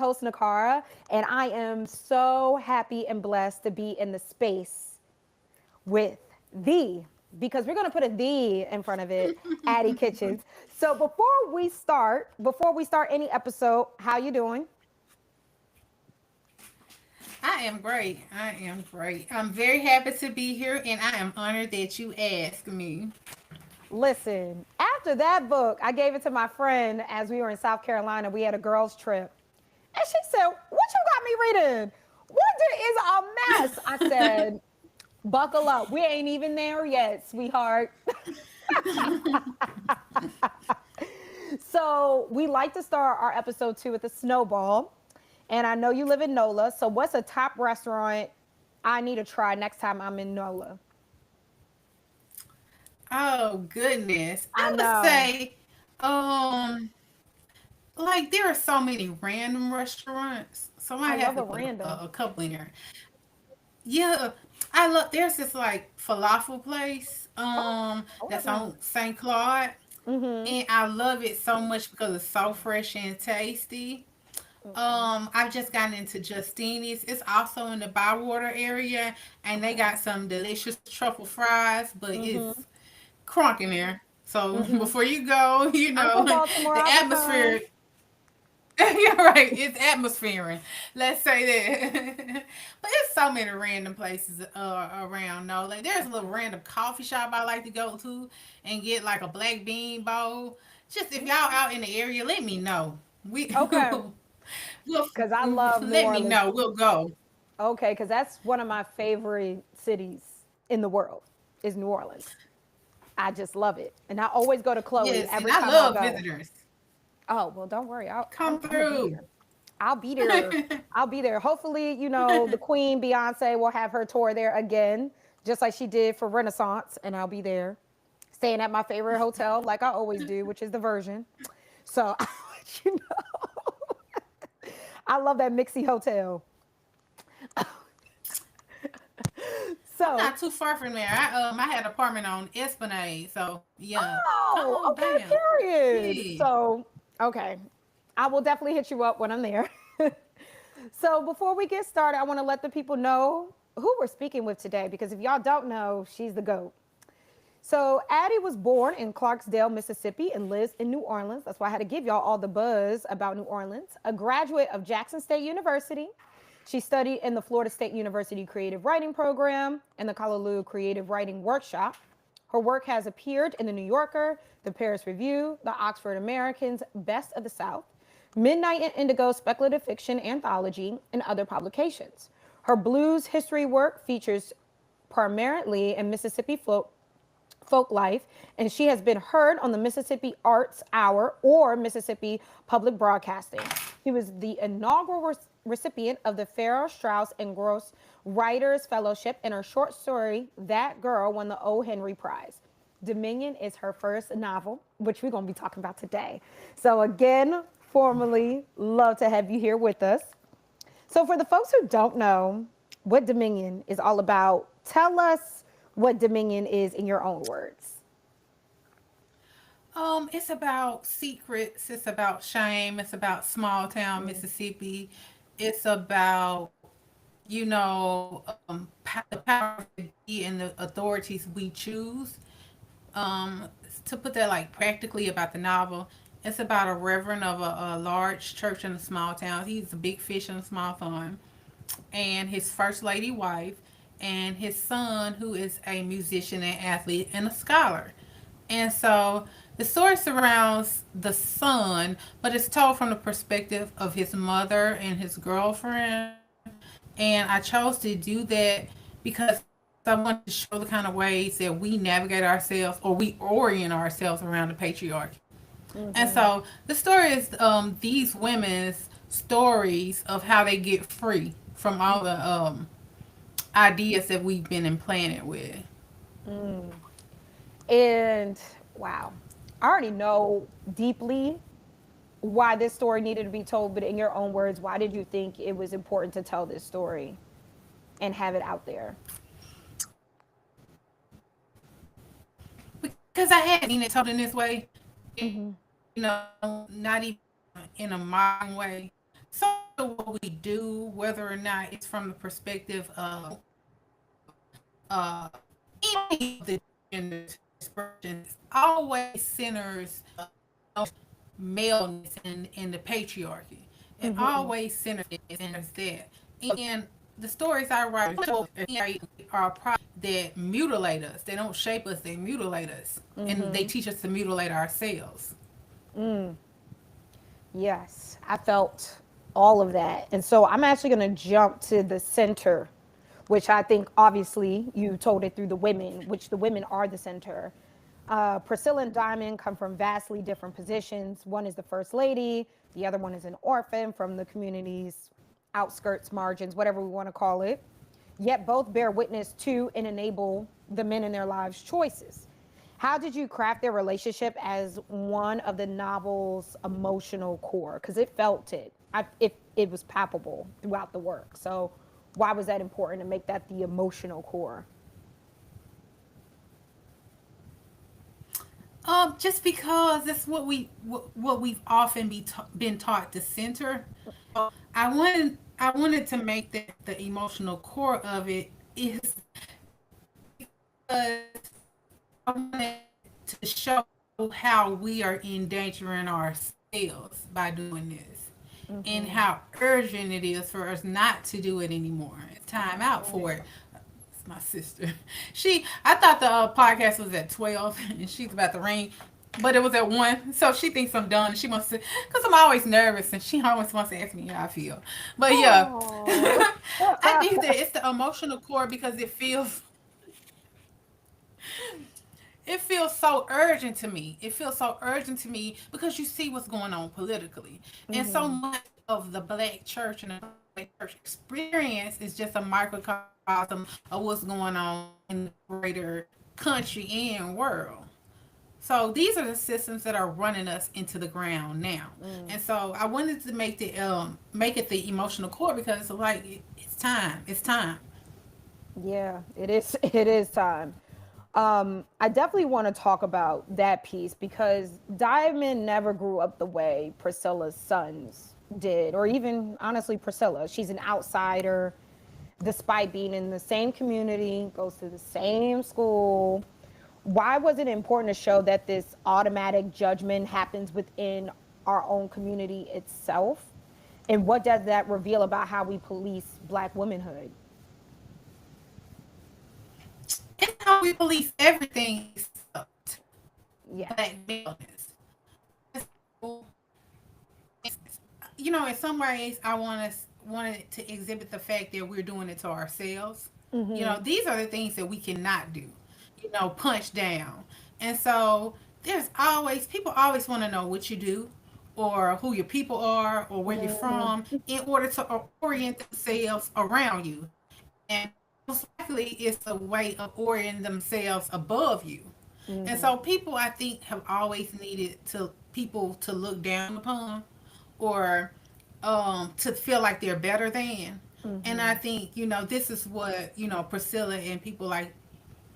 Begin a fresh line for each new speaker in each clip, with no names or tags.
host, Nakara, and I am so happy and blessed to be in the space with the, because we're going to put a the in front of it, Addie Kitchens. So before we start any episode, how you doing?
I am great. I am great. I'm very happy to be here, and I am honored that you asked me.
Listen, after that book, I gave it to my friend as we were in South Carolina. We had a girls' trip. And she said, "What you got me reading? What is a mess?" I said, "Buckle up. We ain't even there yet, sweetheart." So we like to start our episode 2 with a snowball. And I know you live in NOLA. So what's a top restaurant I need to try next time I'm in NOLA?
Oh goodness,
I
I would
know.
say, um, like there are so many random restaurants, so I
I
have
love
to
a
put
random.
a couple in there. Yeah, I love. There's this like falafel place,
Oh, oh,
that's
that's nice.
on St. Claude,
Mm-hmm.
and I love it so much because it's so fresh and tasty.
Okay.
I've just gotten into Justini's. It's also in the Bywater area, and they
Okay.
got some delicious truffle fries, but it's
Mm-hmm.
crunk in there. So
Mm-hmm.
before you go,
I'm from Baltimore.
the
I'll be fine.
atmosphere. You're right. It's atmosphering. Let's say that. But there's so many random places around. No, like there's a little random coffee shop I like to go to and get like a black bean bowl. Just if y'all
Okay.
out in the area, let me know. We
Okay.
we'll
Because I love New
let me
Orleans.
know. We'll go.
Okay, because that's one of my favorite cities in the world is New Orleans. I just love it. And I always go to Chloe
Yes, and
every
I
time I
love
go.
visitors.
Oh, well, don't worry.
Come
I'm going to be
through.
there. I'll be there. I'll be there. Hopefully, the Queen Beyonce will have her tour there again, just like she did for Renaissance. And I'll be there staying at my favorite hotel, like I always do, which is the Virgin. So I'll let you know. I love that Mixie Hotel.
I'm
So,
not too far from there. I had an apartment on Esplanade, so yeah. Come
oh,
on down.
okay, period.
Yeah.
So, okay. I will definitely hit you up when I'm there. So, before we get started, I want to let the people know who we're speaking with today because if y'all don't know, she's the GOAT. So, Addie was born in Clarksdale, Mississippi, and lives in New Orleans. That's why I had to give y'all all the buzz about New Orleans. A graduate of Jackson State University. She studied in the Florida State University Creative Writing Program and the Callaloo Creative Writing Workshop. Her work has appeared in the New Yorker, the Paris Review, the Oxford American's Best of the South, Midnight and Indigo speculative fiction anthology, and other publications. Her blues history work features primarily in Mississippi folk life, and she has been heard on the Mississippi Arts Hour or Mississippi Public Broadcasting. She was the inaugural recipient of the Farrar, Straus, and Gross Writers Fellowship, and her short story, That Girl, won the O. Henry Prize. Dominion is her first novel, which we're going to be talking about today. So, again, formally, love to have you here with us. So, for the folks who don't know what Dominion is all about, tell us what Dominion is in your own words.
It's about secrets. It's about shame. It's about small town Mississippi. It's about the power to be in the authorities we choose. Um, to put that like practically about the novel, it's about a reverend of a large church in a small town. He's a big fish in a small pond, and his first lady wife, and his son, who is a musician and athlete and a scholar. And so the story surrounds the son, but it's told from the perspective of his mother and his girlfriend. And I chose to do that because I wanted to show the kind of ways that we navigate ourselves or we orient ourselves around the patriarchy. And so the story is these women's stories of how they get free from all the ideas that we've been implanted with.
And wow, I already know deeply why this story needed to be told, but in your own words, why did you think it was important to tell this story and have it out there?
Because I hadn't seen it told in this way,
Mm-hmm.
not even in a modern way. So what we do, whether or not it's from the perspective of uh, any of the gender expressions, always centers maleness in the patriarchy. It
Mm-hmm.
always centers that. And the stories I write are products that mutilate us. They don't shape us, they mutilate us. And they
Mm-hmm.
teach us to mutilate ourselves.
Mm. Yes, I felt all of that. And so I'm actually going to jump to the center, which I think obviously you told it through the women, which the women are the center. Priscilla and Diamond come from vastly different positions. One is the first lady, the other one is an orphan from the community's outskirts, margins, whatever we want to call it. Yet both bear witness to and enable the men in their lives' choices. How did you craft their relationship as one of the novel's emotional core? Because it felt it. It was palpable throughout the work. So why was that important to make that the emotional core?
Just because that's what we've often been taught to center. I wanted to make that the emotional core of it is because I wanted to show how we are endangering ourselves by doing this, and
Mm-hmm.
how urgent it is for us not to do it anymore. It's time out for
Right.
it. It's my sister. I thought the podcast was at 12, and she's about to ring, but it was at 1. So she thinks I'm done. And she wants to, because I'm always nervous, and she always wants to ask me how I feel. But yeah,
Oh.
I think that it's the emotional core because it feels so urgent to me. It feels so urgent to me because you see what's going on politically. And so
Mm-hmm.
much of the black church and the black church experience is just a microcosm of what's going on in the greater country and world. So these are the systems that are running us into the ground now.
Mm.
And so I wanted to make it the emotional core because it's like it's time. It's time.
Yeah, it is. It is time. I definitely want to talk about that piece because Diamond never grew up the way Priscilla's sons did, or even honestly, Priscilla. She's an outsider despite being in the same community, goes to the same school. Why was it important to show that this automatic judgment happens within our own community itself? And what does that reveal about how we police Black womanhood?
It's how we police everything except black
Yes.
maleness. So, in some ways, I wanted to exhibit the fact that we're doing it to ourselves.
Mm-hmm.
These are the things that we cannot do. Punch down. And so there's always people always want to know what you do, or who your people are, or where you're from,
Mm-hmm.
in order to orient themselves around you. And most likely, it's a way of orienting themselves above you. And
Mm-hmm.
so people, I think, have always needed to people to look down upon, or to feel like they're better than. And
Mm-hmm.
I think, this is what, Priscilla and people like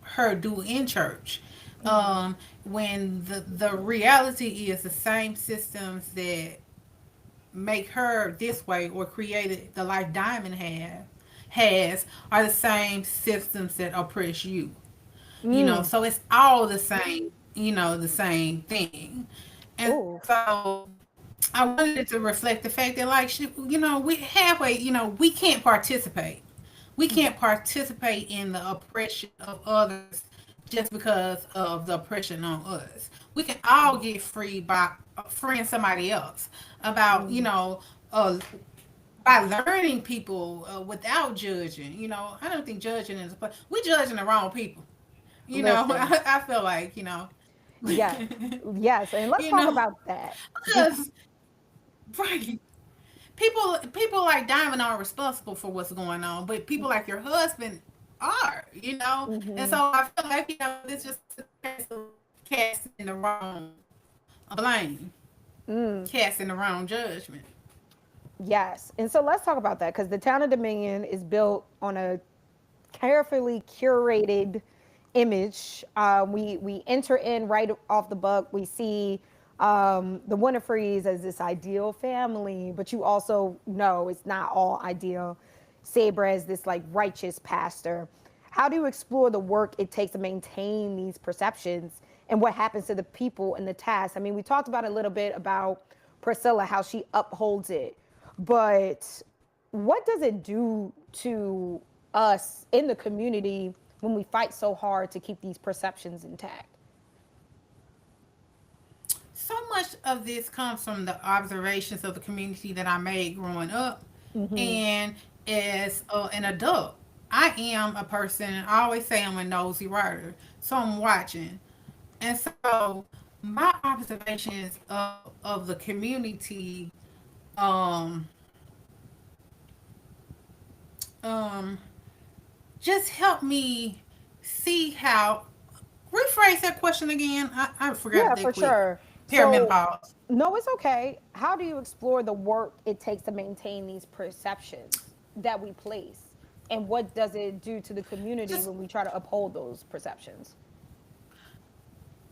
her do in church.
Mm-hmm.
When the reality is the same systems that make her this way or created the life Diamond has are the same systems that oppress you.
Mm.
So it's all the same, the same thing. And
Oh.
so I wanted to reflect the fact that, like, we halfway, we can't participate. We can't participate in the oppression of others just because of the oppression on us. We can all get free by freeing somebody else about,
Mm.
by learning people without judging. I don't think judging is, but we judging the wrong people.
Listen.
I feel like,
Yes. Yes. And let's
you
talk
know,
about that.
because right, people like Diamond aren't responsible for what's going on, but people like your husband are. And
Mm-hmm.
so I feel like this just casting the wrong blame,
Mm.
casting the wrong judgment.
Yes. And so let's talk about that because the town of Dominion is built on a carefully curated image. We enter in right off the book. We see the Winifreds as this ideal family, but you also know it's not all ideal. Sabra as this like righteous pastor. How do you explore the work it takes to maintain these perceptions and what happens to the people and the task? I mean, we talked about a little bit about Priscilla, how she upholds it, but what does it do to us in the community when we fight so hard to keep these perceptions intact?
So much of this comes from the observations of the community that I made growing up. And as an adult, I am a person, I always say I'm a nosy writer. So I'm watching. And so my observations of the community um, um, just help me see how. Rephrase that question again. I forgot
Yeah,
that
for
quick.
sure. So,
Perimenopause.
no, it's okay. How do you explore the work it takes to maintain these perceptions that we place? And what does it do to the community
Just
when we try to uphold those perceptions?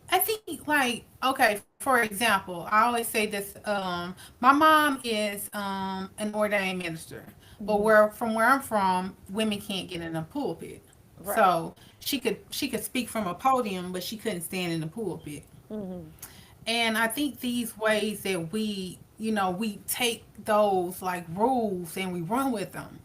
I think like okay, for example, I always say this. My mom is an ordained minister, but
Hmm.
where I'm from, women can't get in a pulpit.
Right.
So she could speak from a podium, but she couldn't stand in the pulpit.
Hmm.
And I think these ways that we take those like rules and we run with them.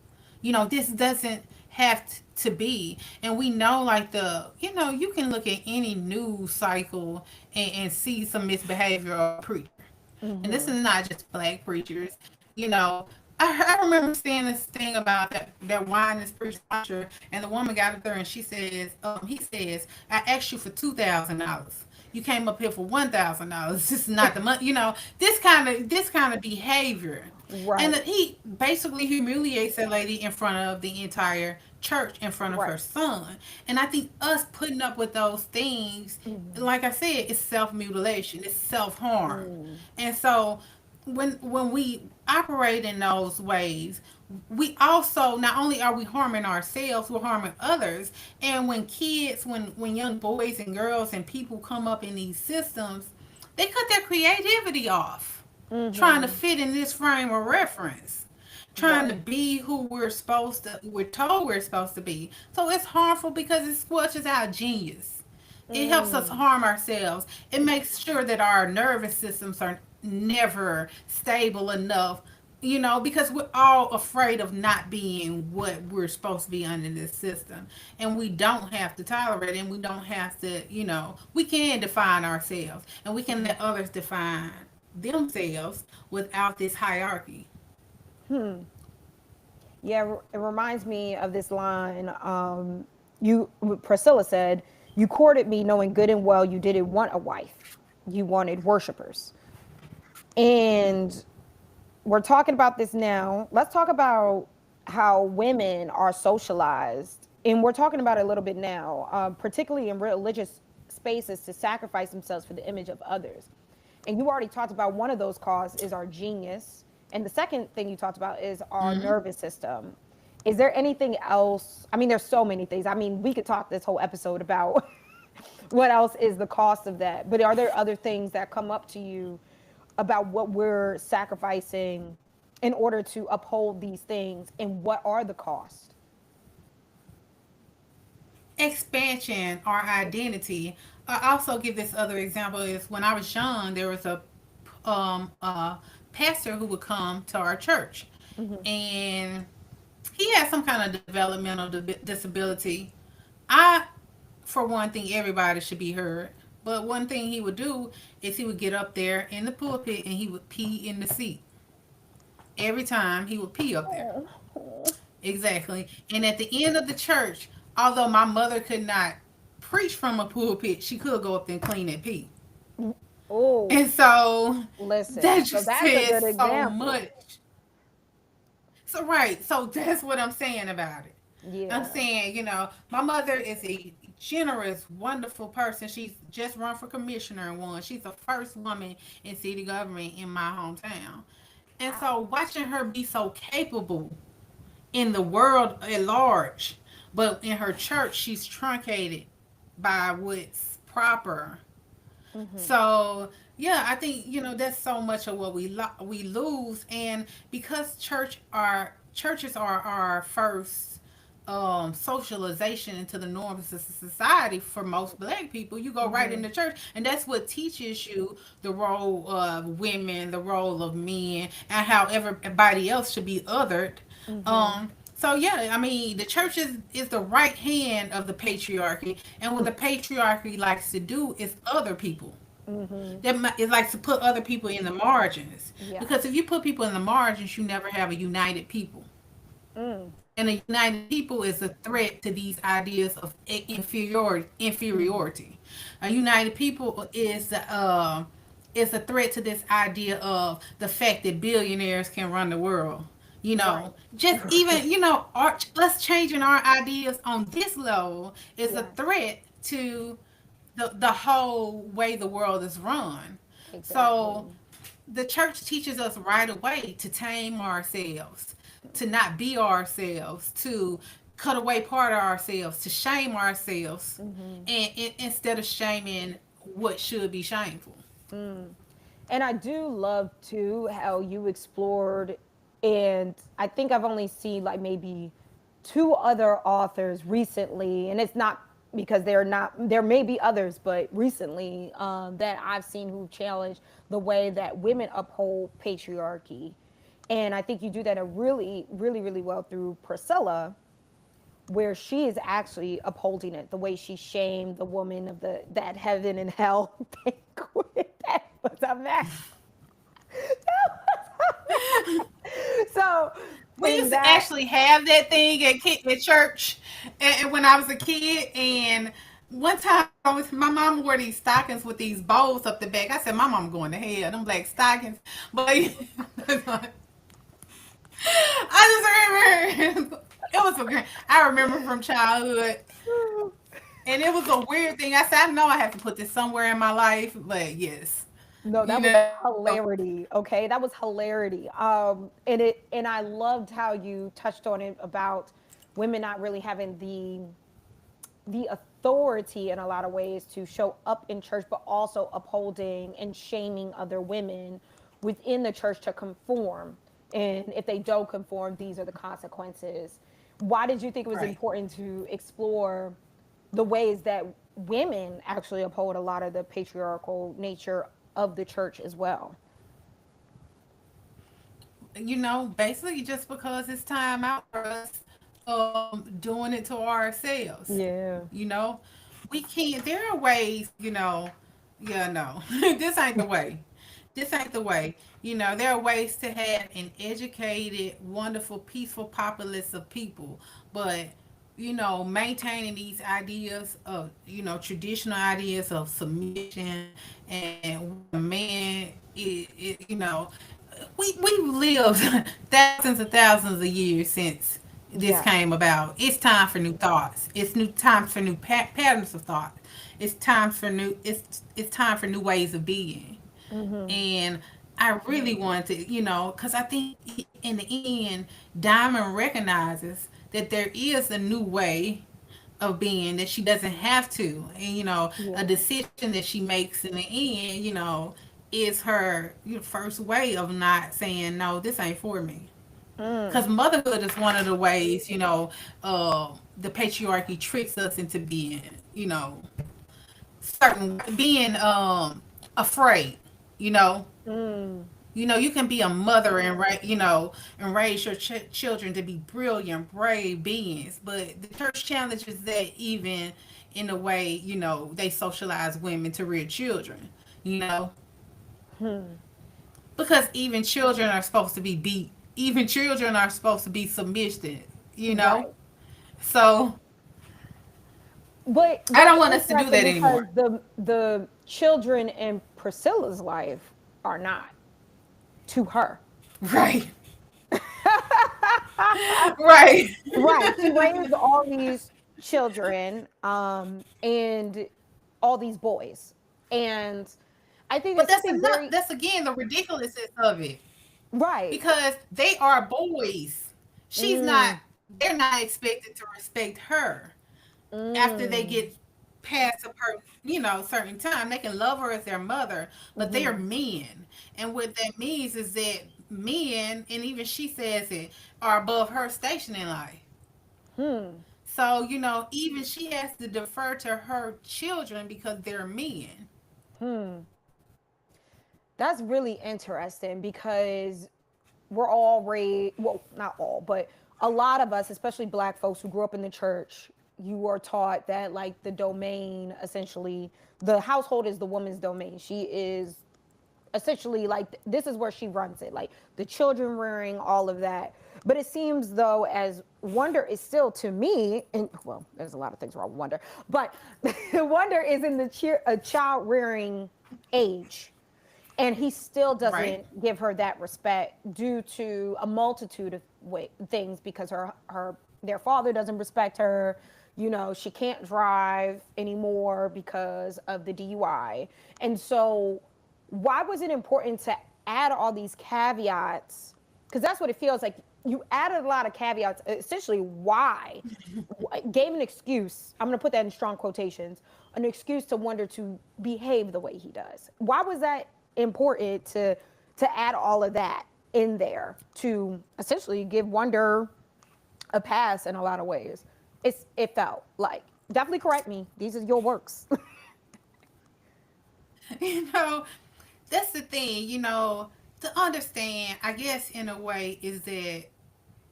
This doesn't have to be. And we know like you can look at any news cycle and see some misbehavior of a preacher. And this
Hmm.
is not just black preachers. You know, I remember seeing this thing about that wine is preacher, and the woman got up there and he says, I asked you for $2,000. You came up here for $1,000. This is not the money. This kind of behavior, and
Right.
that he basically humiliates that lady in front of the entire church, in front of her
Right.
son. And I think us putting up with those things,
Hmm.
like I said, it's self mutilation, it's self harm.
Mm.
And so when we operate in those ways, we also not only are we harming ourselves, we're harming others. And when young boys and girls and people come up in these systems, they cut their creativity off, trying to
Hmm.
fit in this frame of reference, trying to
Right.
be who we're told we're supposed to be. So it's harmful because it squelches our genius. It helps us
Mm.
harm ourselves. It makes sure that our nervous systems are never stable enough, because we're all afraid of not being what we're supposed to be under this system. And we don't have to tolerate it, and we don't have to, we can define ourselves and we can let others define themselves without this hierarchy.
Hmm. Yeah, it reminds me of this line. You Priscilla said, "You courted me, knowing good and well you didn't want a wife. You wanted worshipers." And we're talking about this now. Let's talk about how women are socialized, and we're talking about it a little bit now, particularly in religious spaces, to sacrifice themselves for the image of others. And you already talked about one of those causes is our genius, and the second thing you talked about is our
Hmm.
nervous system. Is there anything else? I mean, there's so many things. I mean, we could talk this whole episode about what else is the cost of that. But are there other things that come up to you about what we're sacrificing in order to uphold these things, and what are the costs?
Expansion, our identity. I also give this other example is when I was young, there was a pastor who would come to our church,
Hmm.
and he had some kind of developmental disability. I, for one, think everybody should be heard. But one thing he would do is he would get up there in the pulpit and he would pee in the seat. Every time he would pee up there. Exactly. And at the end of the church, although my mother could not preach from a pulpit, she could go up there and clean that pee.
Oh,
And so
listen.
that
So
just
that's a
says
good
so
example.
much. So right, so that's what I'm saying about it. I'm
Yeah.
saying, my mother is a generous, wonderful person. She's just run for commissioner and won. She's the first woman in city government in my hometown. And
Wow.
so watching her be so capable in the world at large, but in her church she's truncated by what's proper.
Mm-hmm.
So yeah, I think that's so much of what we lose, and because churches are our first socialization into the norms of society for most Black people. You go right
Mm-hmm.
into church, and that's what teaches you the role of women, the role of men, and how everybody else should be othered.
Mm-hmm.
So yeah, I mean, the church is the right hand of the patriarchy, and what the patriarchy likes to do is other people.
Mm-hmm.
It likes to put other people in the margins, because if
Yes.
you put people in the margins, you never have a united people.
Mm.
And a united people is a threat to these ideas of
Mm-hmm.
inferiority. A united people is a threat to this idea of the fact that billionaires can run the world.
Right.
Just
Right.
even us changing our ideas on this level is a
Yes.
threat to the whole way the world is run. So
Exactly.
the church teaches us right away to tame ourselves, to not be ourselves, to cut away part of ourselves, to shame ourselves,
Mm-hmm.
and instead of shaming what should be shameful.
Mm. And I do love too how you explored, and I think I've only seen like maybe two other authors recently, and it's not because they're not, there may be others, but recently that I've seen who challenge the way that women uphold patriarchy. And I think you do that a really, really, really well through Priscilla, where she is actually upholding it, the way she shamed the woman of the that heaven and hell banquet. That was a mess. So
We
in
used to
that,
actually have that thing at church, and when I was a kid. And one time, my mom wore these stockings with these bows up the back. I said, "My mom going to hell. Them black stockings." But I just remember it was I remember from childhood, and it was a weird thing. I said, "I know I have to put this somewhere in my life," but yes,
no,
you
that was
know,
hilarity. Okay, that was hilarity. And I loved how you touched on it about women not really having the authority in a lot of ways to show up in church, but also upholding and shaming other women within the church to conform. And if they don't conform, these are the consequences. Why did you think it was
right.
important to explore the ways that women actually uphold a lot of the patriarchal nature of the church as well?
Basically just because it's time out for us doing it to ourselves.
Yeah.
You know, we can't. There are ways. Yeah, no, this ain't the way. This ain't the way. There are ways to have an educated, wonderful, peaceful populace of people, but maintaining these ideas of traditional ideas of submission, and a man we've lived thousands and thousands of years since this
Yes.
came about. It's time for new thoughts. It's new times for new patterns of thought. It's time for new ways of being.
Mm-hmm.
And I really wanted to, because I think in the end, Diamond recognizes that there is a new way of being, that she doesn't have to. And, a
Yeah.
decision that she makes in the end, is her first way of not saying, no, this ain't for me. Because
Mm.
motherhood is one of the ways, the patriarchy tricks us into being, being afraid, you know.
Mm.
You can be a mother and and raise your children to be brilliant, brave beings. But the church challenges that even in the way they socialize women to rear children. You know,
Hmm.
because even children are supposed to be beat. Even children are supposed to be submissive. You know,
Right.
so
But
I
that's
don't want us to do
interesting
that
because
anymore.
the children in Priscilla's life are not to her.
Right. Right.
Right. She raised all these children and all these boys. And I think
But
there's something very
that's again the ridiculousness of it,
right.
because they are boys. She's not.
Mm,
They're not expected to respect her after they
mm,
get past a certain time. They can love her as their mother, but they are
Mm-hmm.
men. And what that means is that men, and even she says it, are above her station in life.
Hmm.
So, even she has to defer to her children because they're men.
Hmm. That's really interesting because we're all raised, well, not all, but a lot of us, especially black folks who grew up in the church, you were taught that like the domain, essentially, the household is the woman's domain. She is essentially like this is where she runs it, like the children rearing, all of that. But it seems though, as wonder is still to me, and well, there's a lot of things wrong with wonder, but wonder is in the a child rearing age, and he still
Right?
doesn't give her that respect due to a multitude of things, because her their father doesn't respect her. She can't drive anymore because of the DUI. And so why was it important to add all these caveats? Because that's what it feels like. You added a lot of caveats. Essentially, why? Gave an excuse. I'm going to put that in strong quotations. An excuse to Wonder to behave the way he does. Why was that important to add all of that in there to essentially give Wonder a pass in a lot of ways? It felt like, definitely correct me. These are your works.
you know, that's the thing, to understand, I guess, in a way, is that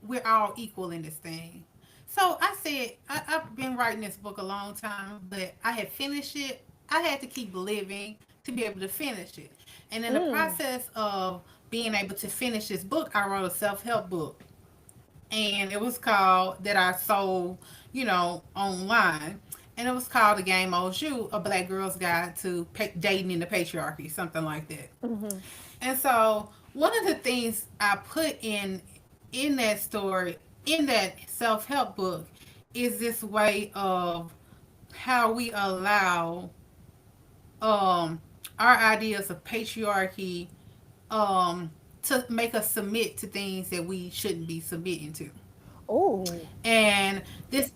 we're all equal in this thing. So I said, I've been writing this book a long time, but I had finished it. I had to keep living to be able to finish it. And in the
Mm.
process of being able to finish this book, I wrote a self help book. And it was called, that I sold, online. And it was called The Game Owes You, A Black Girl's Guide to Dating in the Patriarchy, something like that.
Mm-hmm.
And so one of the things I put in that story, in that self help book, is this way of how we allow um our ideas of patriarchy to make us submit to things that we shouldn't be submitting to.
Oh.
And this,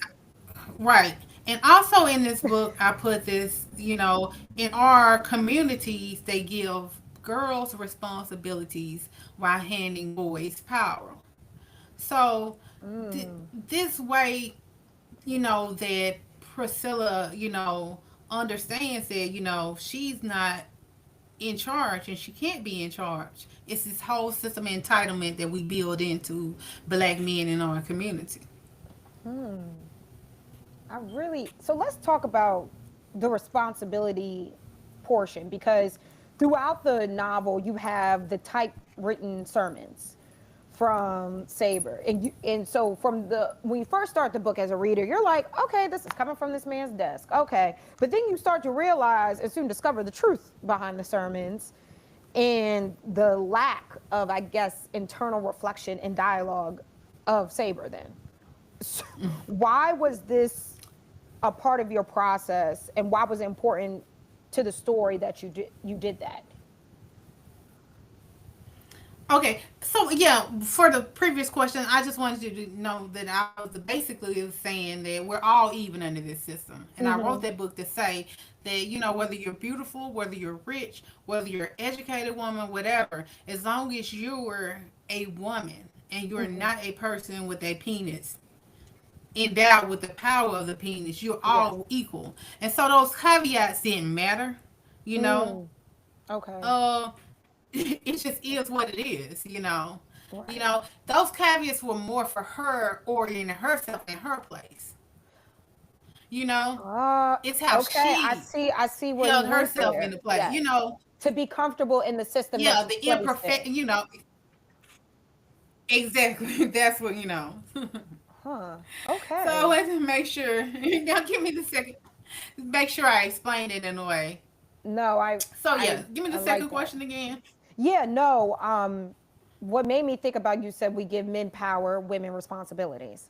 right. And also in this book, I put this, in our communities, they give girls responsibilities while handing boys power. So
Mm.
this way, that Priscilla, understands that, she's not in charge and she can't be in charge. It's this whole system of entitlement that we build into black men in our community.
Hmm. So let's talk about the responsibility portion, because throughout the novel you have the typewritten sermons from Saber. And so from the when you first start the book as a reader, you're like, okay, this is coming from this man's desk. Okay. But then you start to realize and soon discover the truth behind the sermons and the lack of, I guess, internal reflection and dialogue of Saber then. So why was this a part of your process, and why was it important to the story that you did that?
Okay, so yeah, for the previous question, I just wanted you to know that I was basically saying that we're all even under this system. And I wrote
Mm-hmm.
that book to say that, whether you're beautiful, whether you're rich, whether you're an educated woman, whatever, as long as you're a woman and you're
Mm-hmm.
not a person with a penis endowed with the power of the penis, you're
Yes.
all equal. And so those caveats didn't matter, you know.
Mm. Okay.
Uh, it just is what it is, you know.
Right.
Those caveats were more for her orienting herself in her place. You know,
Uh,
it's how
okay. I
she
see. I see where you
held
went
herself
there.
into place.
Yes. To be comfortable in the system that
Yeah,
you
the
placed
imperfect,
in.
exactly. That's what,
Huh.
So I
Okay.
wanted to make sure, now give me the second, make sure I explained it in a way.
No,
So yeah,
I
give me
I
the
like
second
that.
question again.
Yeah, no. What made me think about, you said we give men power, women responsibilities.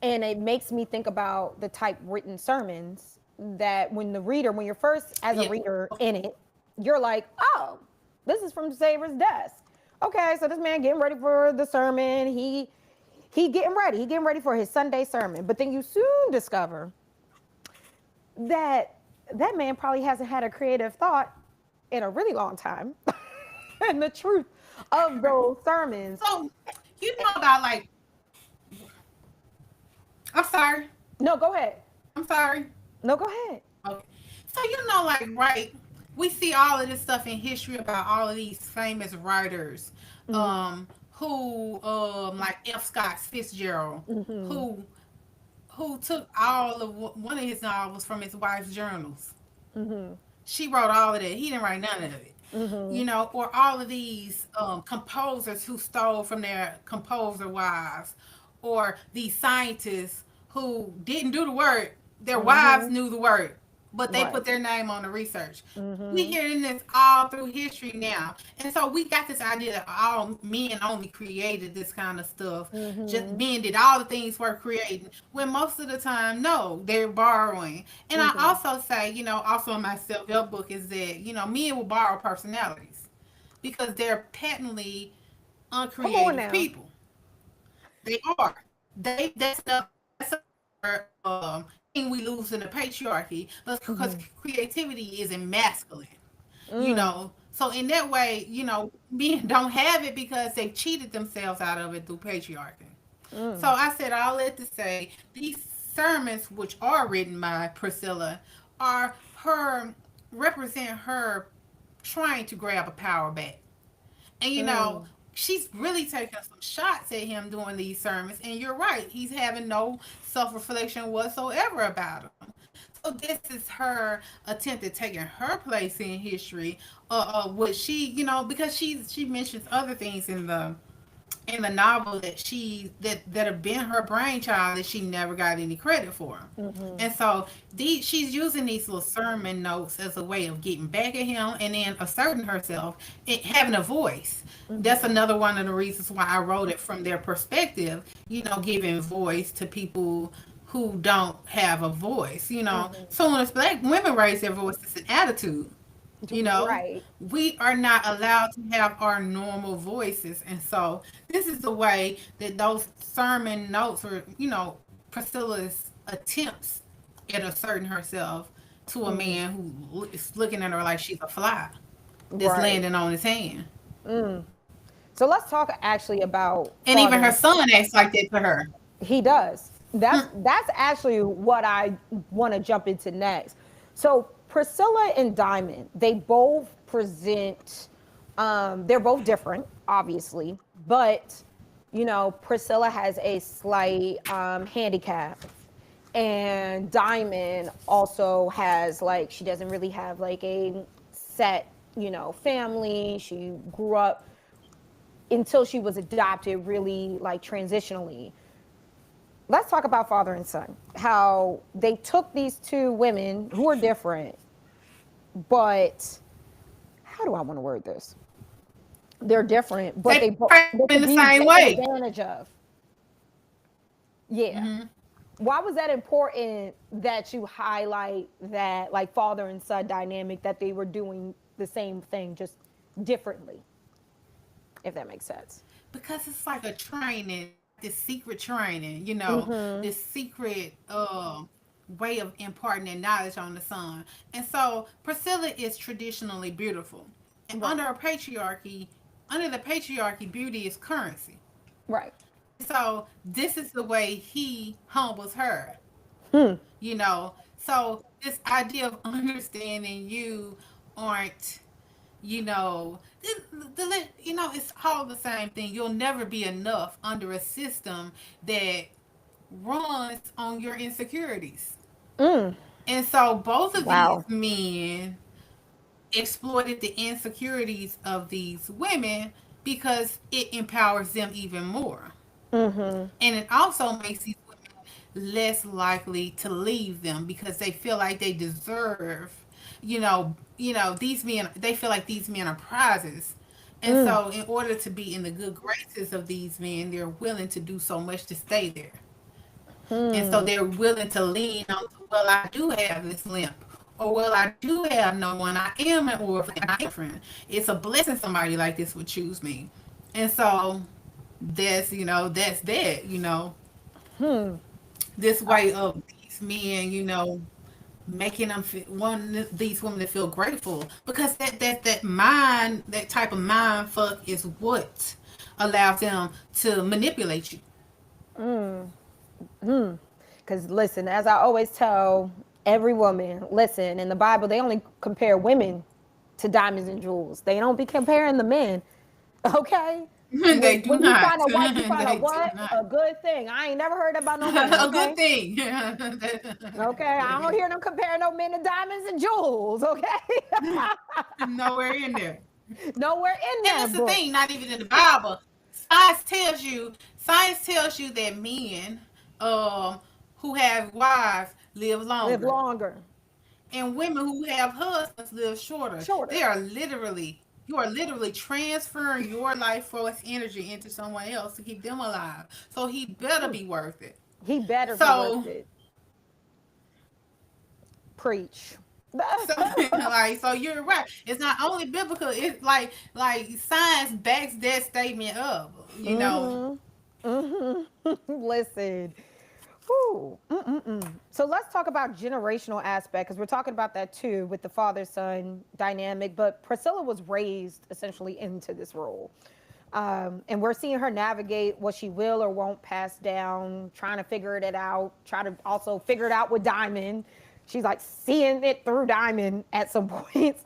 And it makes me think about the typewritten sermons that when you're first as a
Yeah.
reader in it, you're like, oh, this is from Saber's desk. Okay, so this man getting ready for the sermon. He getting ready. He getting ready for his Sunday sermon. But then you soon discover that that man probably hasn't had a creative thought in a really long time. And the truth of those sermons.
So, you know about like, I'm sorry,
No, go ahead.
I'm sorry.
No, go ahead.
Okay. So, you know, like, right, we see all of this stuff in history about all of these famous writers,
Mm-hmm.
who, like F. Scott Fitzgerald,
Mm-hmm.
who, who took all of one of his novels from his wife's journals.
Mm-hmm.
She wrote all of that. He didn't write none of it.
Mm-hmm.
You know, or all of these composers who stole from their composer wives, or these scientists who didn't do the work, their wives
Mm-hmm.
knew the work, but they
Right.
put their name on the research. We
Mm-hmm.
hearing this all through history now. And so we got this idea that all men only created this kind of stuff. Just
Mm-hmm.
men did all the things worth creating. When most of the time, no, they're borrowing. And I
Mm-hmm.
also say, you know, also in my self-help book is that, you know, men will borrow personalities because they're patently
Come on
uncreative
now.
people. They are. That's a thing we lose in the patriarchy, because
Mm-hmm.
creativity is masculine. You
Mm.
know, so in that way, you know, men don't have it because they cheated themselves out of it through patriarchy. So
Mm.
I said all that to say these sermons, which are written by Priscilla, are her represent her trying to grab a power back. And you know,
Mm.
she's really taking some shots at him doing these sermons. And you're right, he's having no self reflection whatsoever about them. So this is her attempt at taking her place in history. What she, you know, because she mentions other things in the novel that that have been her brainchild that she never got any credit for.
Mm-hmm.
And so she's using these little sermon notes as a way of getting back at him and then asserting herself and having a voice. That's
Mm-hmm.
another one of the reasons why I wrote it from their perspective, you know, giving voice to people who don't have a voice, you know.
Mm-hmm.
So when it's black women raise their voice, it's an attitude. You know,
Right.
we are not allowed to have our normal voices. And so this is the way that those sermon notes, or, you know, Priscilla's attempts at asserting herself to a
Mm.
man who is looking at her like she's a fly that's
Right.
landing on his hand.
Mm. So let's talk actually about
And even
father
her
and son.
son acts like that to her.
He does.
Hmm.
That's actually what I want to jump into next. So Priscilla and Diamond, they both present. They're both different, obviously, but you know, Priscilla has a slight handicap, and Diamond also has like she doesn't really have like a set, you know, family. She grew up until she was adopted really like transitionally. Let's talk about father and son. How they took these two women who are different, but how do I want to word this? They're different, but
They
they
in
could
the
be
same
taken
way.
advantage of. Yeah.
Hmm.
Why was that important that you highlight that like father and son dynamic that they were doing the same thing just differently, if that makes sense?
Because it's like a training, this secret training, you know,
Mm-hmm.
this secret way of imparting their knowledge on the son. And so Priscilla is traditionally beautiful. And
Right.
under the patriarchy, beauty is currency.
Right.
So this is the way he humbles her,
Hmm.
you know. So this idea of understanding you aren't, you know, you know, it's all the same thing. You'll never be enough under a system that runs on your insecurities.
Mm.
And so both of these
Wow.
men exploited the insecurities of these women because it empowers them even more.
Mm-hmm.
And it also makes these women less likely to leave them because they feel like they deserve, these men, they feel like these men are prizes. And
Mm.
so in order to be in the good graces of these men, they're willing to do so much to stay there. And so
Hmm.
they're willing to lean on, well, I do have this limp. Or, well, I do have no one. I am an orphan. I am a friend. It's a blessing somebody like this would choose me. And so that's that,
Hmm.
this
Uh,
way of these men, making them one these women to feel grateful, because that mind, that type of mind fuck is what allows them to manipulate you.
Because listen, as I always tell every woman, listen, in the Bible, they only compare women to diamonds and jewels. They don't be comparing the men. Okay?
They do
When you
not.
find a wife, you find a
They do
what?
not.
A good thing. I ain't never heard about no man,
A good
okay?
thing.
Okay, I don't hear them comparing no men to diamonds and jewels, okay?
Nowhere in there.
Nowhere in
And
that
that's the
book.
thing, not even in the Bible. Science tells you that men um who have wives live
Live
longer,
longer,
and women who have husbands live shorter.
shorter.
You are literally transferring your life force energy into someone else to keep them alive. So he better
Hmm.
be worth it.
He better be worth
So
it. Preach.
so so you're right. It's not only biblical, it's like science backs that statement up, you know.
Mm-hmm. Mm-hmm. Listen. Whew. Mm-mm-mm. So let's talk about generational aspect because we're talking about that too with the father-son dynamic. But Priscilla was raised essentially into this role, and we're seeing her navigate what she will or won't pass down, trying to figure it out, try to also figure it out with Diamond. She's like seeing it through Diamond at some points.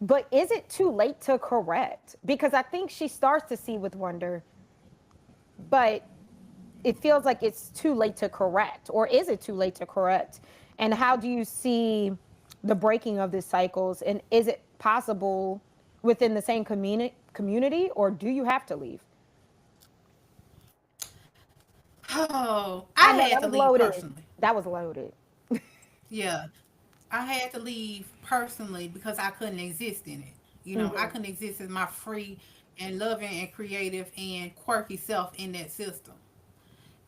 But is it too late to correct? Because I think she starts to see with Wonder, but it feels like it's too late to correct, or is it too late to correct? And how do you see the breaking of these cycles, and is it possible within the same community, or do you have to leave?
Oh, I
I know
had
that
to
was
leave
loaded.
personally.
That was loaded.
Yeah, I had to leave personally because I couldn't exist in it. You know, I
Hmm.
couldn't exist as my free and loving and creative and quirky self in that system.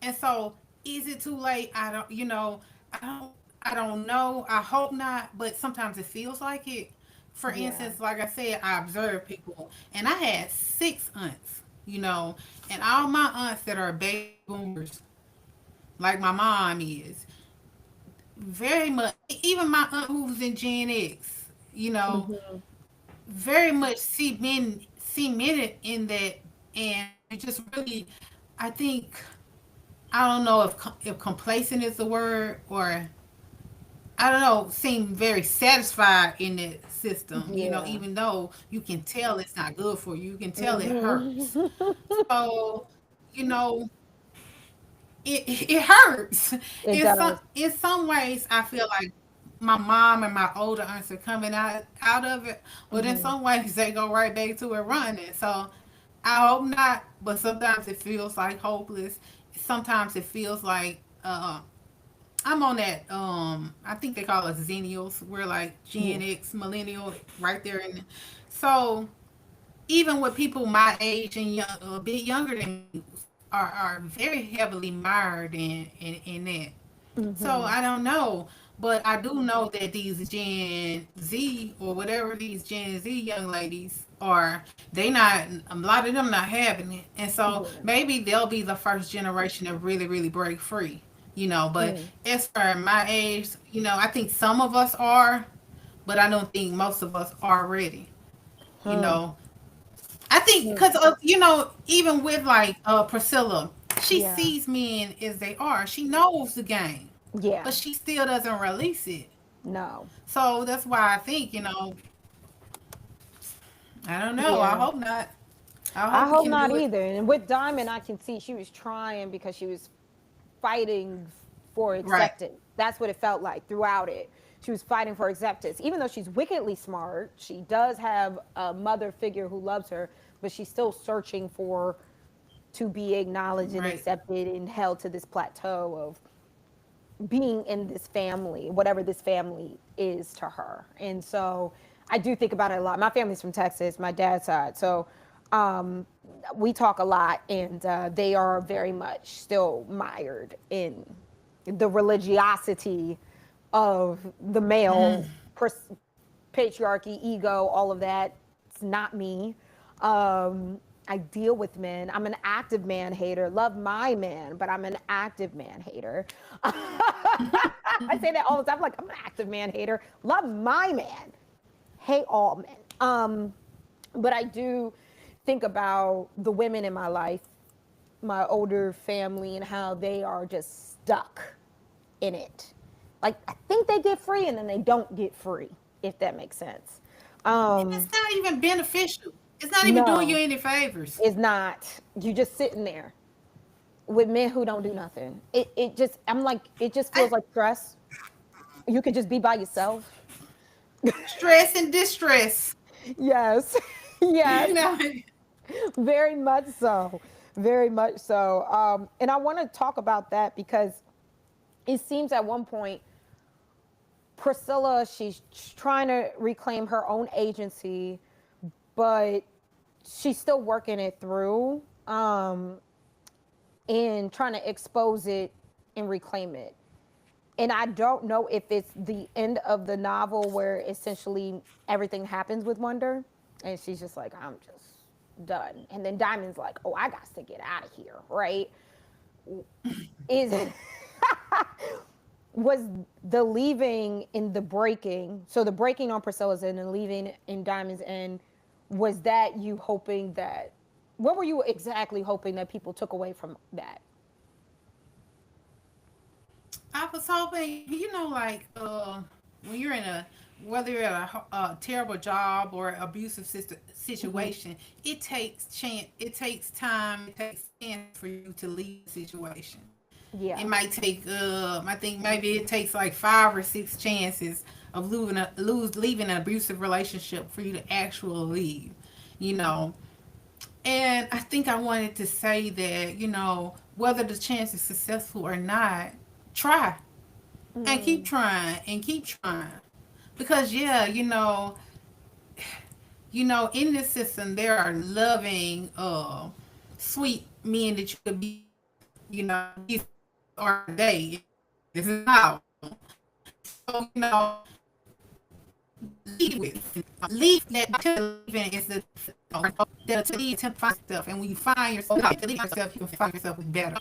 And so, is it too late? I don't, I don't, I don't know. I hope not, but sometimes it feels like it. For
Yeah.
instance, like I said, I observe people, and I had 6 aunts, and all my aunts that are baby boomers, like my mom is, very much, even my aunt who's in Gen X,
Hmm.
very much cemented in that, and it just really, I think, I don't know if complacent is the word, or I don't know, seem very satisfied in that system,
Yeah.
even though you can tell it's not good for you. You can tell it hurts.
Hmm.
So, you know, it hurts.
It
In some
does.
in some ways I feel like my mom and my older aunts are coming out of it, but in
Hmm.
some ways they go right back to it running. So I hope not, but sometimes it feels like hopeless. Sometimes it feels like I'm on that. I think they call us Zennials. We're like
Yeah.
Gen X, millennial, right there. So even with people my age and a bit younger than me, are very heavily mired in that. So
Hmm.
I don't know, but I do know that these Gen Z or whatever these Gen Z young ladies are, they not, a lot of them not having it, and so
Yeah.
maybe they'll be the first generation to really really break free. But
Mm.
as for my age, I think some of us are, but I don't think most of us are ready. You
Hmm.
know, I think
Hmm.
because even with like Priscilla, she
Yeah.
sees men as they are. She knows the game,
Yeah.
but she still doesn't release it.
No.
So that's why I think I don't know. I
Yeah.
hope not. I
I
hope we
hope
can
not
do it
either. And with Diamond, I can see she was trying because she was fighting for
right.
acceptance. That's what it felt like throughout it. She was fighting for acceptance. Even though she's wickedly smart, she does have a mother figure who loves her, but she's still searching for to be acknowledged and
Right.
accepted and held to this plateau of being in this family, whatever this family is to her. And so I do think about it a lot. My family's from Texas, my dad's side. So um, we talk a lot, and they are very much still mired in the religiosity of the male patriarchy, ego, all of that. It's not me. I deal with men. I'm an active man hater. Love my man, but I'm an active man hater. I say that all the time. Like, I'm an active man hater. Love my man. Hate all men. But I do think about the women in my life, my older family, and how they are just stuck in it. Like, I think they get free and then they don't get free, if that makes sense.
It's not even beneficial. It's not even doing you
No,
any favors.
it's not. You just sitting there with men who don't do nothing. It just, I'm like, it just feels
I,
like stress. You could just be by yourself.
stress and distress.
Yes.
You
Yes.
know,
Very much so. Very much so. And I want to talk about that because it seems at one point Priscilla, she's trying to reclaim her own agency, but she's still working it through, and trying to expose it and reclaim it. And I don't know if it's the end of the novel where essentially everything happens with Wonder, and she's just like, I'm just done. And then Diamond's like, oh, I got to get out of here, right? Is was the leaving in the breaking, so the breaking on Priscilla's end and leaving in Diamond's end, was that you hoping that, what were you exactly hoping that people took away from that?
I was hoping, like when you're in whether you're in a terrible job or abusive
Mm-hmm.
situation, it takes time, it takes chance for you to leave the situation. It
Yeah.
might take, I think maybe it takes like 5 or 6 chances of leaving an abusive relationship for you to actually leave, you know. And I think I wanted to say that, whether the chance is successful or not, try and keep
Mm,
trying and keep trying. Because yeah, in this system there are loving, sweet men that you could be, these are they. This is how. So, lead with. Leave that leaving is the lead to find stuff. And when you find yourself, to leave yourself, you can find yourself with better.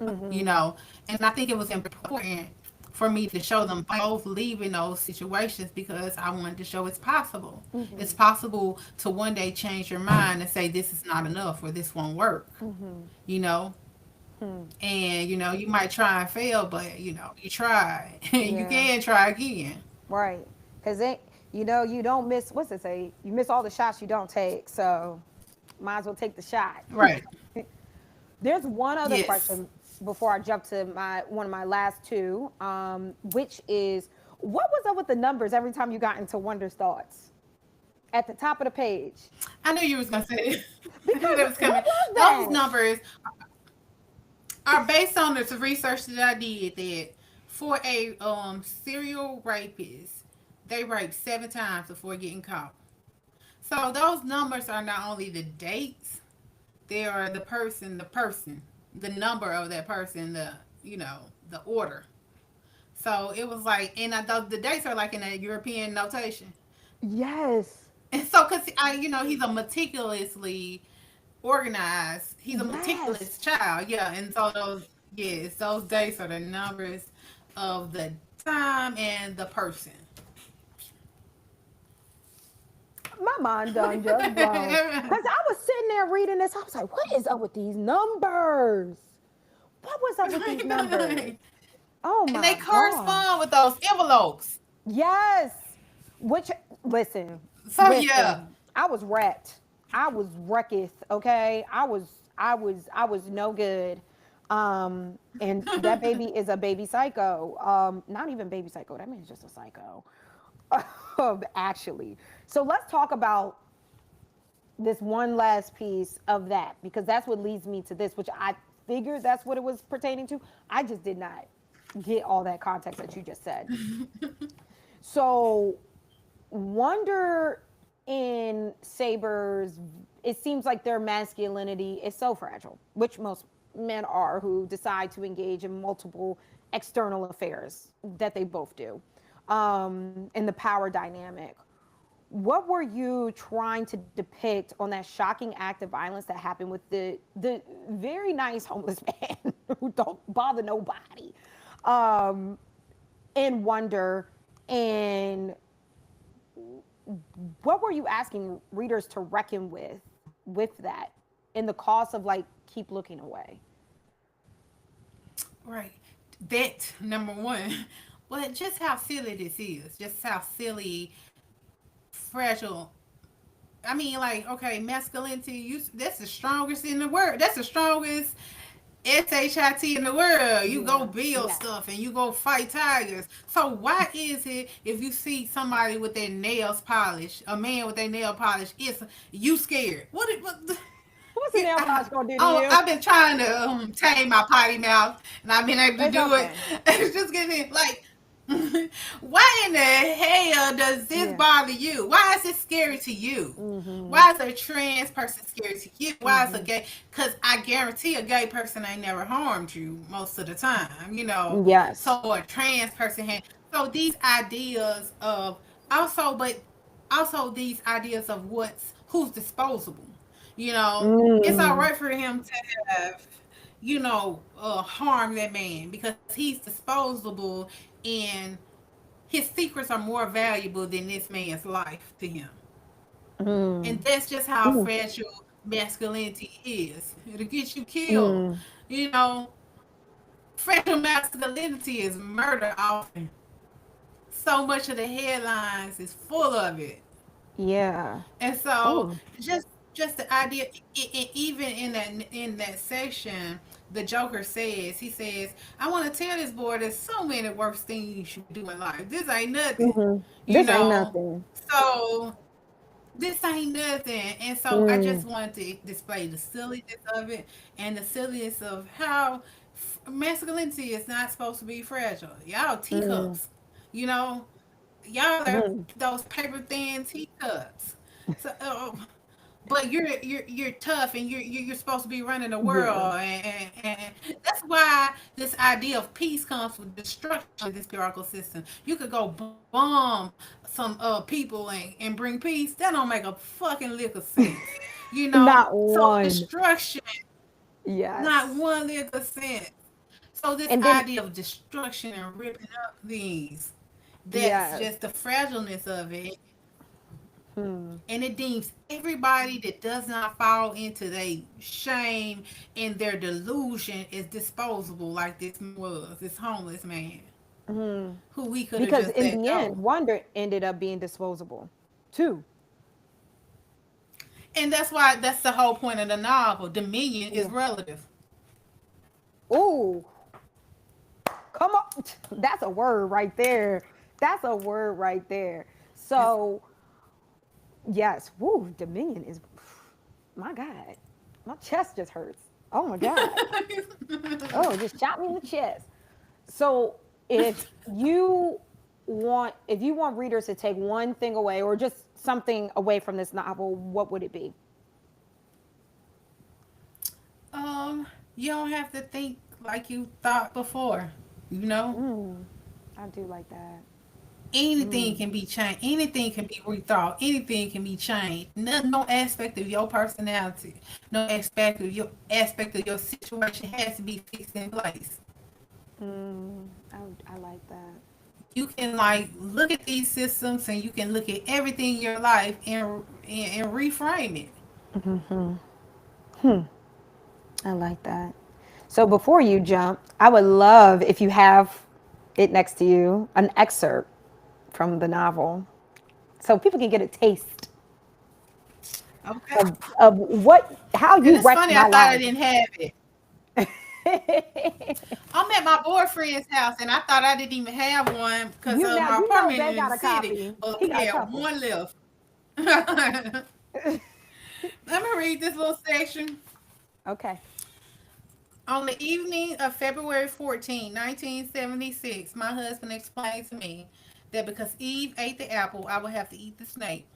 you
mm-hmm.
know. And I think it was important for me to show them both leaving those situations because I wanted to show it's possible. It's
Mm-hmm.
possible to one day change your mind and say this is not enough or this won't work.
Mm-hmm.
You know,
Hmm.
and you might try and fail, but you try and you
Yeah.
can try again.
Right. Because it, you don't miss, what's it say? You miss all the shots you don't take. So might as well take the shot.
Right.
There's one other
Yes.
question before I jump to my one of my last two, which is, what was up with the numbers every time you got into Wonder's thoughts at the top of the page?
I knew you was gonna say it. I knew
Because
that was
what
coming.
was
Those
that?
numbers are based on the research that I did that for a serial rapist, they rape 7 times before getting caught. So those numbers are not only the dates, they are the number of that person, the order. So it was like, and the dates are like in a European notation.
Yes.
And so, cause he's a meticulously organized. He's a meticulous
Yes.
child. Yeah, and so those dates are the numbers of the time and the person.
My mind done just blown. Because I was sitting there reading this. I was like, what is up with these numbers? What was up with these numbers?
Right.
Oh
And they
my God.
correspond with those envelopes.
Yes. Which, listen,
So yeah.
listen, I was wrecked. I was wrecketh, okay? I was no good. And that baby is a baby psycho. Not even baby psycho, that man's just a psycho. Actually. So let's talk about this one last piece of that because that's what leads me to this, which I figured that's what it was pertaining to. I just did not get all that context that you just said. So, Wonder in Saber's, it seems like their masculinity is so fragile, which most men are who decide to engage in multiple external affairs that they both do, in the power dynamic. what were you trying to depict on that shocking act of violence that happened with the very nice homeless man who don't bother nobody, um, in Wonder, and what were you asking readers to reckon with that, in the cost of like keep looking away?
Right. That number one. But just how silly this is. Just how silly, fragile. I mean, like, okay, masculinity, that's the strongest in the world. That's the strongest SHIT in the world. You
Yeah,
go build
yeah.
stuff and you go fight tigers. So why is it if you see somebody with their nails polished, a man with their nail polish, it's you scared? What
What's the nail polish gonna do to
oh,
you?
I've been trying to tame my potty mouth, and I've been able to
It's
do it.
okay.
It's just getting like, why in the hell does this
Yeah.
bother you? Why is it scary to you?
Mm-hmm.
Why is a trans person scary to you? Why is a
Mm-hmm.
gay? Because I guarantee a gay person ain't never harmed you most of the time, you know.
Yes.
So a trans person had. So these ideas of also, but also these ideas of who's disposable. You know, it's all
Mm.
right for him to have, harm that man because he's disposable and his secrets are more valuable than this man's life to him. And
Mm.
that's just how
Ooh.
fragile masculinity is. It'll get you killed.
Mm.
You know, fragile masculinity is murder often. So much of the headlines is full of it.
Yeah.
And so
Oh.
just the idea, even in that section, the Joker he says, "I want to tell this boy there's so many worse things you should do in life. This ain't nothing,
Mm-hmm.
you
This ain't
know.
nothing.
So this ain't nothing." And so I just
Mm.
wanted to display the silliness of it and the silliness of how masculinity is not supposed to be fragile. Y'all
Mm.
teacups, you know. Y'all are
Mm.
those paper thin teacups. So, but you're tough and you're supposed to be running the
Yeah.
world, and that's why this idea of peace comes with destruction of this hierarchical system. You could go bomb some people and bring peace. That don't make a fucking lick of sense, you know.
Not
So
one.
destruction, not
Yes.
one lick of sense. So this
And then
idea of destruction and ripping up things, that's
yes.
just the fragileness of it,
Hmm.
and it deems everybody that does not fall into their shame and their delusion is disposable, like this homeless man
Hmm.
who we could have
Because
just
in
let
the end,
go.
Wonder ended up being disposable too.
And that's the whole point of the novel. Dominion is
Yeah.
relative.
Ooh, come on. That's a word right there. That's a word right there.
It's,
So yes, woo, Dominion is, my God. My chest just hurts. Oh my God. Oh, it just shot me in the chest. So if you want readers to take one thing away or just something away from this novel, what would it be?
um, you don't have to think like you thought before. You know,
Mm, I do like that.
anything
Mm,
can be changed. Anything can be rethought. Anything can be changed. No aspect of your personality, no aspect of your situation has to be fixed in place.
I like that.
You can like look at these systems and you can look at everything in your life and reframe it.
I like that. So before you jump, I would love if you have it next to you, an excerpt from the novel, so people can get a taste
Okay.
of how
And
you
it's
wrecked
funny, I
my
thought I
life.
didn't have it. I'm at my boyfriend's house and I thought I didn't even have one because
You now
my
you know
apartment
Zay
is in
got
the
a
city,
copy.
but
He
we
got a
had
couple.
one left. Let me read this little section.
Okay.
On the evening of February 14, 1976, my husband explained to me that because Eve ate the apple, I would have to eat the snake.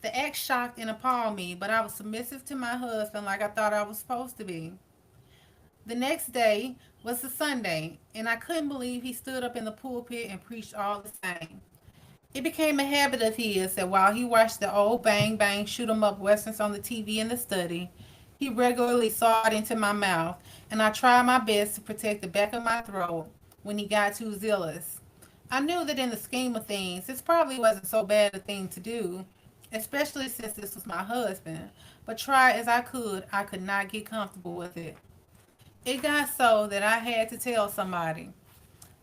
The act shocked and appalled me, but I was submissive to my husband like I thought I was supposed to be. The next day was a Sunday, and I couldn't believe he stood up in the pulpit and preached all the same. It became a habit of his that while he watched the old bang bang shoot 'em up westerns on the TV in the study, he regularly sawed into my mouth, and I tried my best to protect the back of my throat when he got too zealous. I knew that in the scheme of things, this probably wasn't so bad a thing to do, especially since this was my husband, but try as I could not get comfortable with it. It got so that I had to tell somebody.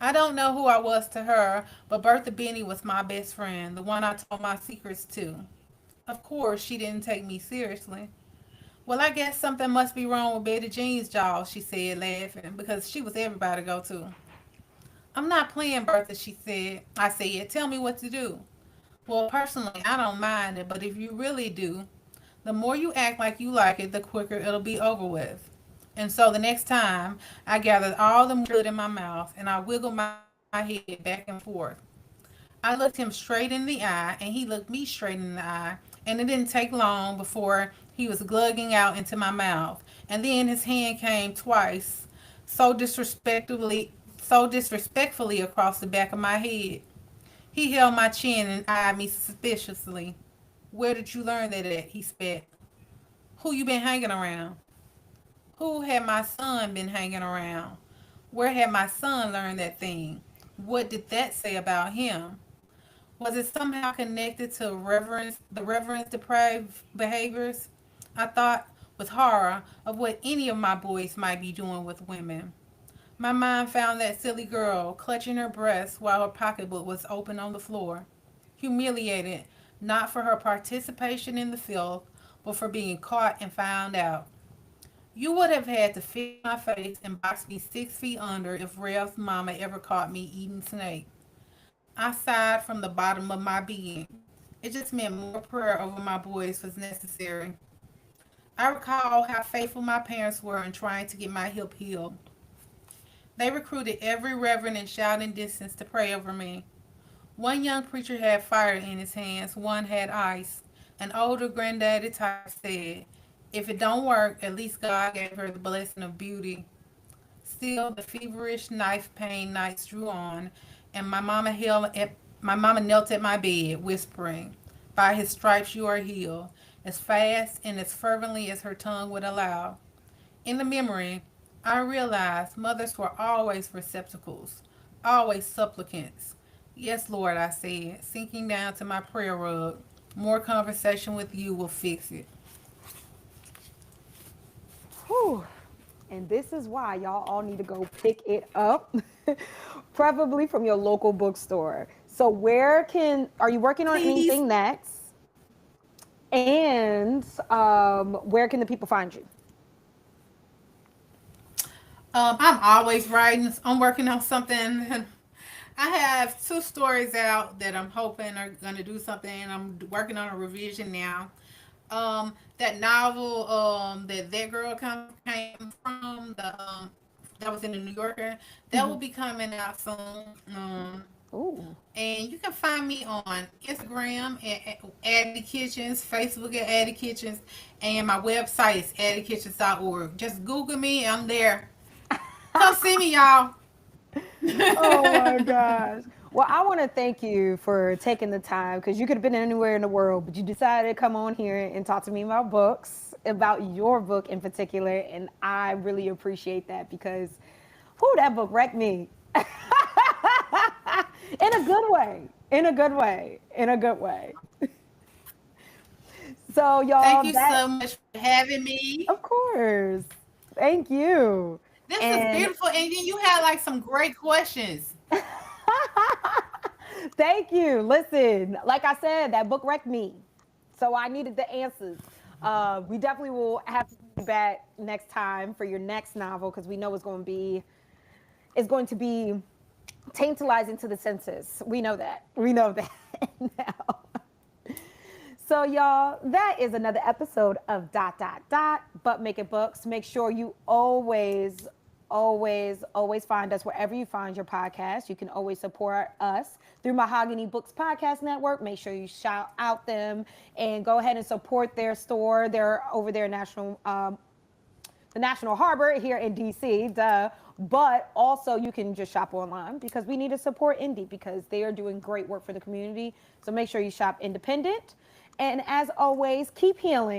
I don't know who I was to her, but Bertha Benny was my best friend, the one I told my secrets to. Of course, she didn't take me seriously. Well, I guess something must be wrong with Betty Jean's jaw, she said, laughing, because she was everybody to go to. I'm not playing, Bertha, she said. I said, tell me what to do. Well, personally, I don't mind it, but if you really do, the more you act like you like it, the quicker it'll be over with. And so the next time, I gathered all the blood in my mouth and I wiggled my head back and forth. I looked him straight in the eye and he looked me straight in the eye. And it didn't take long before he was glugging out into my mouth. And then his hand came twice, so disrespectfully across the back of my head. He held my chin and eyed me suspiciously. Where did you learn that at? He spat. Who you been hanging around? Who had my son been hanging around? Where had my son learned that thing? What did that say about him? Was it somehow connected to the reverence deprived behaviors? I thought with horror of what any of my boys might be doing with women. My mind found that silly girl clutching her breast while her pocketbook was open on the floor, humiliated not for her participation in the filth, but for being caught and found out. You would have had to fix my face and box me 6 feet under if Rev's mama ever caught me eating snake. I sighed from the bottom of my being. It just meant more prayer over my boys was necessary. I recall how faithful my parents were in trying to get my hip healed. They recruited every reverend in shouting distance to pray over me. One young preacher had fire in his hands, one had ice. An older granddaddy type said, if it don't work, at least God gave her the blessing of beauty. Still, the feverish knife pain nights drew on, and my mama knelt at my bed, whispering, "By His stripes you are healed," as fast and as fervently as her tongue would allow. In the memory, I realized mothers were always receptacles, always supplicants. Yes, Lord, I said, sinking down to my prayer rug. More conversation with you will fix it.
Whew. And this is why y'all all need to go pick it up, preferably from your local bookstore. So are you working on
Please.
anything next? And where can the people find you?
I'm always writing. I'm working on something. I have 2 stories out that I'm hoping are going to do something. I'm working on a revision now. That novel that girl came from that was in the New Yorker that will
Mhm.
be coming out soon.
Ooh.
And you can find me on Instagram at Addie Kitchens, Facebook at Addie Kitchens, and my website is addykitchens.org. Just Google me. I'm there. Come see me, y'all.
Oh my gosh. Well, I want to thank you for taking the time because you could have been anywhere in the world, but you decided to come on here and talk to me about books, about your book in particular. And I really appreciate that because, whoo, that book wrecked me. In a good way. In a good way. In a good way. So,
Thank
y'all,
you
that,
so much for having me.
of course. Thank you.
This is
And
beautiful. And then you had like some great questions.
thank you. Listen, like I said, that book wrecked me. So I needed the answers. We definitely will have to be back next time for your next novel because we know it's going to be tantalizing to the senses. We know that. We know that now. So, y'all, that is another episode of dot dot dot. But make it books. Make sure you always find us wherever you find your podcast. You can always support us through Mahogany Books Podcast Network. Make sure you shout out them and go ahead and support their store. They're over there, National the National Harbor here in DC, duh. But also you can just shop online because we need to support indie because they are doing great work for the community. So make sure you shop independent. And as always, keep healing.